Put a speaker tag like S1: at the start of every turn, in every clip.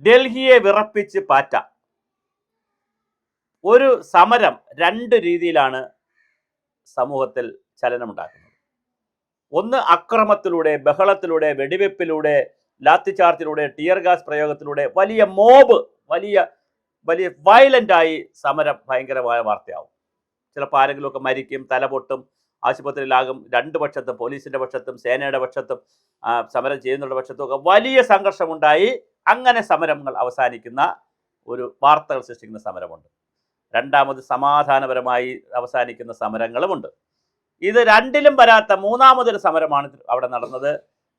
S1: ഡൽഹിയെ വിറപ്പിച്ച് പാറ്റ. ഒരു സമരം രണ്ട് രീതിയിലാണ് സമൂഹത്തിൽ ചലനമുണ്ടാക്കുന്നത്. ഒന്ന് അക്രമത്തിലൂടെ, ബഹളത്തിലൂടെ, വെടിവെപ്പിലൂടെ, ലാത്തിചാർജിലൂടെ, ടിയർ ഗ്യാസ് പ്രയോഗത്തിലൂടെ വലിയ മോബ്, വലിയ വലിയ വയലൻ്റായി സമരം ഭയങ്കരമായ വാർത്തയാവും. ചിലപ്പോൾ ആരെങ്കിലുമൊക്കെ മരിക്കും, തലപൊട്ടും, ആശുപത്രിയിലാകും. രണ്ട് പക്ഷത്തും, പോലീസിൻ്റെ പക്ഷത്തും സേനയുടെ പക്ഷത്തും സമരം ചെയ്യുന്നവരുടെ പക്ഷത്തും ഒക്കെ വലിയ സംഘർഷമുണ്ടായി. അങ്ങനെ സമരങ്ങൾ അവസാനിക്കുന്ന ഒരു വാർത്തകൾ സൃഷ്ടിക്കുന്ന സമരമുണ്ട്. രണ്ടാമത് സമാധാനപരമായി അവസാനിക്കുന്ന സമരങ്ങളുമുണ്ട്. ഇത് രണ്ടിലും വരാത്ത മൂന്നാമതൊരു സമരമാണ് അവിടെ നടന്നത്.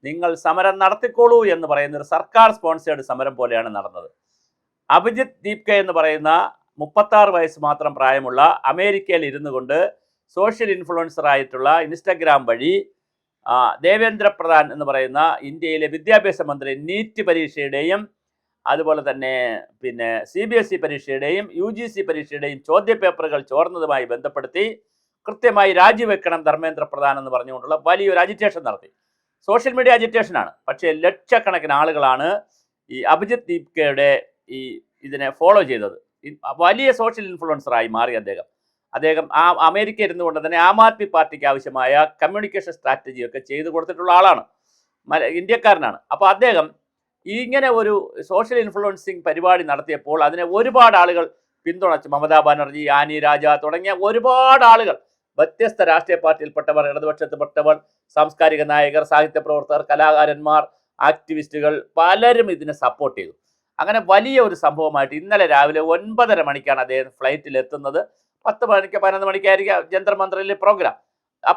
S1: നിങ്ങൾ സമരം നടത്തിക്കോളൂ എന്ന് പറയുന്ന ഒരു സർക്കാർ സ്പോൺസേഡ് സമരം പോലെയാണ് നടന്നത്. അഭിജിത്ത് ദീപ്കെ എന്ന് പറയുന്ന 36 വയസ്സ് മാത്രം പ്രായമുള്ള അമേരിക്കയിൽ ഇരുന്നു കൊണ്ട് സോഷ്യൽ ഇൻഫ്ലുവൻസർ ആയിട്ടുള്ള ഇൻസ്റ്റഗ്രാം വഴി ദേവേന്ദ്ര പ്രധാൻ എന്ന് പറയുന്ന ഇന്ത്യയിലെ വിദ്യാഭ്യാസ മന്ത്രി നീറ്റ് പരീക്ഷയുടെയും അതുപോലെ തന്നെ CBSE പരീക്ഷയുടെയും UGC പരീക്ഷയുടെയും ചോദ്യപേപ്പറുകൾ ചോർന്നതുമായി ബന്ധപ്പെടുത്തി കൃത്യമായി രാജിവെക്കണം ധർമ്മേന്ദ്ര പ്രധാൻ എന്ന് പറഞ്ഞുകൊണ്ടുള്ള വലിയൊരു അജിറ്റേഷൻ നടത്തി. സോഷ്യൽ മീഡിയ അജിറ്റേഷനാണ്. പക്ഷേ ലക്ഷക്കണക്കിന് ആളുകളാണ് ഈ അഭിജിത്ത് ദീപ്കയുടെ ഇതിനെ ഫോളോ ചെയ്തത്. വലിയ സോഷ്യൽ ഇൻഫ്ലുവൻസറായി മാറി അദ്ദേഹം അമേരിക്ക ഇരുന്നുകൊണ്ട് തന്നെ ആം ആദ്മി പാർട്ടിക്ക് ആവശ്യമായ കമ്മ്യൂണിക്കേഷൻ സ്ട്രാറ്റജിയൊക്കെ ചെയ്തു കൊടുത്തിട്ടുള്ള ആളാണ്, ഇന്ത്യക്കാരനാണ്. അപ്പോൾ അദ്ദേഹം ഇങ്ങനെ ഒരു സോഷ്യൽ ഇൻഫ്ലുവൻസിങ് പരിപാടി നടത്തിയപ്പോൾ അതിനെ ഒരുപാട് ആളുകൾ പിന്തുണച്ചു. മമതാ ബാനർജി, ആനി രാജ തുടങ്ങിയ ഒരുപാട് ആളുകൾ, വ്യത്യസ്ത രാഷ്ട്രീയ പാർട്ടിയിൽപ്പെട്ടവർ, ഇടതുപക്ഷത്തിൽപ്പെട്ടവർ, സാംസ്കാരിക നായകർ, സാഹിത്യ പ്രവർത്തകർ, കലാകാരന്മാർ, ആക്ടിവിസ്റ്റുകൾ പലരും ഇതിനെ സപ്പോർട്ട് ചെയ്തു. അങ്ങനെ വലിയ ഒരു സംഭവമായിട്ട് ഇന്നലെ രാവിലെ 9:30 മണിക്കാണ് അദ്ദേഹം ഫ്ലൈറ്റിൽ എത്തുന്നത്. 10 മണിക്ക് 11 മണിക്കായിരിക്കും ജന്തർ മന്ദിറിലെ പ്രോഗ്രാം.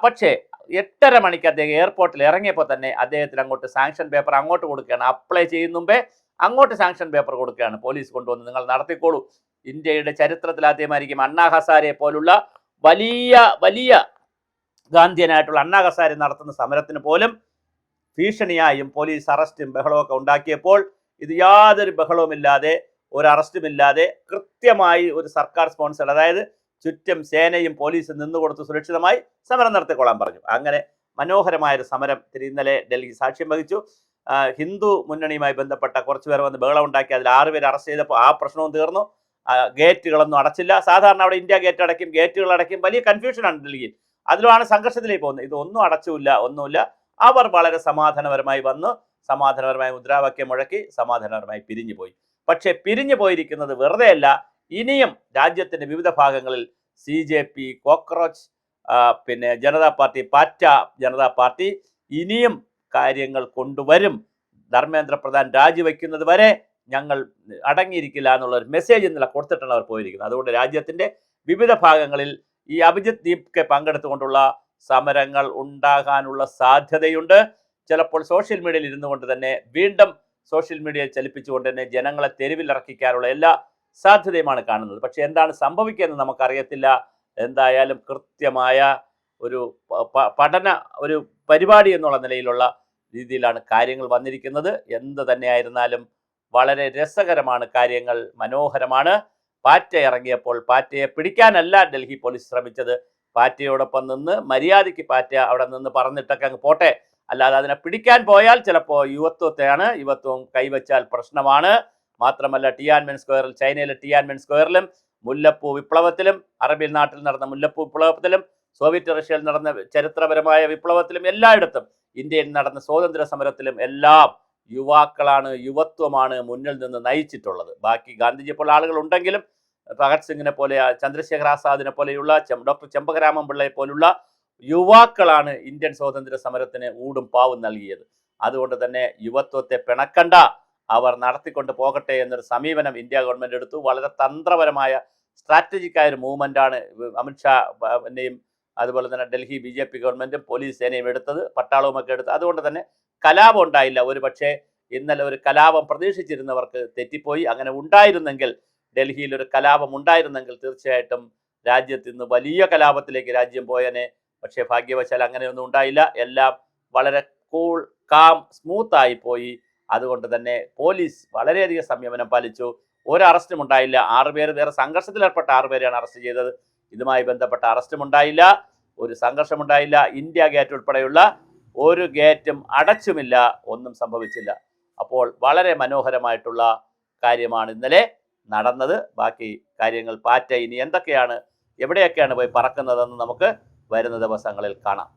S1: പക്ഷേ 8:30 മണിക്ക് അദ്ദേഹം എയർപോർട്ടിൽ ഇറങ്ങിയപ്പോൾ തന്നെ അദ്ദേഹത്തിന് അങ്ങോട്ട് സാങ്ഷൻ പേപ്പർ അങ്ങോട്ട് കൊടുക്കുകയാണ്. അപ്ലൈ ചെയ്യുന്ന മുമ്പേ അങ്ങോട്ട് സാങ്ഷൻ പേപ്പർ കൊടുക്കുകയാണ്. പോലീസ് കൊണ്ടുവന്ന് നിങ്ങൾ നടത്തിക്കോളൂ. ഇന്ത്യയുടെ ചരിത്രത്തിൽ ആദ്യമായിരിക്കും അണ്ണാ ഹസാരെ പോലുള്ള വലിയ വലിയ ഗാന്ധിയനായിട്ടുള്ള അണ്ണാ ഹസാരെ നടത്തുന്ന സമരത്തിന് പോലും ഭീഷണിയായും പോലീസ് അറസ്റ്റും ബഹളമൊക്കെ ഉണ്ടാക്കിയപ്പോൾ ഇത് യാതൊരു ബഹളവുമില്ലാതെ, ഒരു അറസ്റ്റുമില്ലാതെ കൃത്യമായി ഒരു സർക്കാർ സ്പോൺസർ, അതായത് ചുറ്റും സേനയും പോലീസും നിന്നുകൊടുത്ത് സുരക്ഷിതമായി സമരം നടത്തിക്കൊള്ളാൻ പറഞ്ഞു. അങ്ങനെ മനോഹരമായൊരു സമരത്തിന് ഇന്നലെ ഡൽഹി സാക്ഷ്യം വഹിച്ചു. ഹിന്ദു മുന്നണിയുമായി ബന്ധപ്പെട്ട കുറച്ച് പേർ വന്ന് ബഹളം ഉണ്ടാക്കി. അതിൽ 6 പേര് അറസ്റ്റ് ചെയ്തപ്പോൾ ആ പ്രശ്നവും തീർന്നു. ഗേറ്റുകളൊന്നും അടച്ചില്ല. സാധാരണ അവിടെ ഇന്ത്യ ഗേറ്റ് അടയ്ക്കും, ഗേറ്റുകൾ അടയ്ക്കും, വലിയ കൺഫ്യൂഷനാണ് ഡൽഹിയിൽ. അതിലാണ് സംഘർഷത്തിലേക്ക് പോകുന്നത്. ഇതൊന്നും അടച്ചില്ല, ഒന്നുമില്ല. അവർ വളരെ സമാധാനപരമായി വന്ന് സമാധാനപരമായി മുദ്രാവാക്യം മുഴക്കി സമാധാനപരമായി പിരിഞ്ഞു പോയി. പക്ഷേ പിരിഞ്ഞു പോയിരിക്കുന്നത് വെറുതെയല്ല. ഇനിയും രാജ്യത്തിൻ്റെ വിവിധ ഭാഗങ്ങളിൽ CJP, കോക്രോച്ച്, ജനതാ പാർട്ടി, പാറ്റ ജനതാ പാർട്ടി ഇനിയും കാര്യങ്ങൾ കൊണ്ടുവരും. ധർമ്മേന്ദ്ര പ്രധാൻ രാജിവെക്കുന്നത് വരെ ഞങ്ങൾ അടങ്ങിയിരിക്കില്ല എന്നുള്ളൊരു മെസ്സേജ് ഇന്നലെ കൊടുത്തിട്ടാണ് അവർ പോയിരിക്കുന്നത്. അതുകൊണ്ട് രാജ്യത്തിൻ്റെ വിവിധ ഭാഗങ്ങളിൽ ഈ അഭിജിത്ത് ദീപ്കെ പങ്കെടുത്തുകൊണ്ടുള്ള സമരങ്ങൾ ഉണ്ടാകാനുള്ള സാധ്യതയുണ്ട്. ചിലപ്പോൾ സോഷ്യൽ മീഡിയയിൽ ഇരുന്നു കൊണ്ട് തന്നെ വീണ്ടും സോഷ്യൽ മീഡിയയിൽ ചലിപ്പിച്ചുകൊണ്ട് തന്നെ ജനങ്ങളെ തെരുവിലിറക്കിക്കാനുള്ള എല്ലാ സാധ്യതയുമാണ് കാണുന്നത്. പക്ഷെ എന്താണ് സംഭവിക്കുന്നത് നമുക്കറിയത്തില്ല. എന്തായാലും കൃത്യമായ ഒരു ഒരു പരിപാടി എന്നുള്ള നിലയിലുള്ള രീതിയിലാണ് കാര്യങ്ങൾ വന്നിരിക്കുന്നത്. എന്ത് തന്നെയായിരുന്നാലും വളരെ രസകരമാണ് കാര്യങ്ങൾ, മനോഹരമാണ്. പാറ്റ ഇറങ്ങിയപ്പോൾ പാറ്റയെ പിടിക്കാനല്ല ഡൽഹി പോലീസ് ശ്രമിച്ചത്. പാറ്റയോടൊപ്പം നിന്ന് മര്യാദയ്ക്ക് പാറ്റ അവിടെ നിന്ന് പറന്നിട്ടൊക്കെ അങ്ങ് പോട്ടെ. അല്ലാതെ അതിനെ പിടിക്കാൻ പോയാൽ ചിലപ്പോൾ യുവത്വം കൈവച്ചാൽ പ്രശ്നമാണ്. മാത്രമല്ല ടിയാൻമെൻ സ്ക്വയറിൽ, ചൈനയിലെ ടിയാൻമെൻ സ്ക്വയറിലും, മുല്ലപ്പൂ വിപ്ലവത്തിലും, അറബി നാട്ടിൽ നടന്ന മുല്ലപ്പൂ വിപ്ലവത്തിലും, സോവിയറ്റ് റഷ്യയിൽ നടന്ന ചരിത്രപരമായ വിപ്ലവത്തിലും, എല്ലായിടത്തും ഇന്ത്യയിൽ നടന്ന സ്വാതന്ത്ര്യ സമരത്തിലും എല്ലാം യുവത്വമാണ് മുന്നിൽ നിന്ന് നയിച്ചിട്ടുള്ളത്. ബാക്കി ഗാന്ധിജിയെ പോലെ ആളുകൾ ഉണ്ടെങ്കിലും ഭഗത് സിംഗിനെ പോലെ, ചന്ദ്രശേഖർ ആസാദിനെ പോലെയുള്ള, ഡോക്ടർ ചെമ്പകരാമൻ പിള്ളയെ പോലുള്ള യുവാക്കളാണ് ഇന്ത്യൻ സ്വാതന്ത്ര്യ സമരത്തിന് ഊടും പാവും നൽകിയത്. അതുകൊണ്ട് തന്നെ യുവത്വത്തെ പിണക്കണ്ട, അവർ നടത്തിക്കൊണ്ട് പോകട്ടെ എന്നൊരു സമീപനം ഇന്ത്യ ഗവൺമെൻറ് എടുത്തു. വളരെ തന്ത്രപരമായ സ്ട്രാറ്റജിക്കായ ഒരു മൂവ്മെൻ്റാണ് അമിത്ഷാനെയും അതുപോലെ തന്നെ ഡൽഹി BJP ഗവൺമെൻറ്റും പോലീസ് സേനയും എടുത്തത്, പട്ടാളവുമൊക്കെ എടുത്തത്. അതുകൊണ്ട് തന്നെ കലാപം ഉണ്ടായില്ല. ഒരു പക്ഷേ ഇന്നലെ ഒരു കലാപം പ്രതീക്ഷിച്ചിരുന്നവർക്ക് തെറ്റിപ്പോയി. അങ്ങനെ ഉണ്ടായിരുന്നെങ്കിൽ, ഡൽഹിയിൽ ഒരു കലാപം ഉണ്ടായിരുന്നെങ്കിൽ തീർച്ചയായിട്ടും രാജ്യത്ത് ഇന്ന് വലിയ കലാപത്തിലേക്ക് രാജ്യം പോയനെ. പക്ഷേ ഭാഗ്യവശാൽ അങ്ങനെയൊന്നും ഉണ്ടായില്ല. എല്ലാം വളരെ കൂൾ, കാം, സ്മൂത്തായി പോയി. അതുകൊണ്ട് തന്നെ പോലീസ് വളരെയധികം സംയമനം പാലിച്ചു. ഒരു അറസ്റ്റും ഉണ്ടായില്ല. 6 പേര് വേറെ സംഘർഷത്തിലേർപ്പെട്ട 6 പേരെയാണ് അറസ്റ്റ് ചെയ്തത്. ഇതുമായി ബന്ധപ്പെട്ട അറസ്റ്റും ഉണ്ടായില്ല, ഒരു സംഘർഷമുണ്ടായില്ല. ഇന്ത്യ ഗേറ്റ് ഉൾപ്പെടെയുള്ള ഒരു ഗേറ്റും അടച്ചുമില്ല, ഒന്നും സംഭവിച്ചില്ല. അപ്പോൾ വളരെ മനോഹരമായിട്ടുള്ള കാര്യമാണ് ഇന്നലെ നടന്നത്. ബാക്കി കാര്യങ്ങൾ പാറ്റ ഇനി എന്തൊക്കെയാണ്, എവിടെയൊക്കെയാണ് പോയി പറക്കുന്നതെന്ന് നമുക്ക് വരുന്ന ദിവസങ്ങളിൽ കാണാം.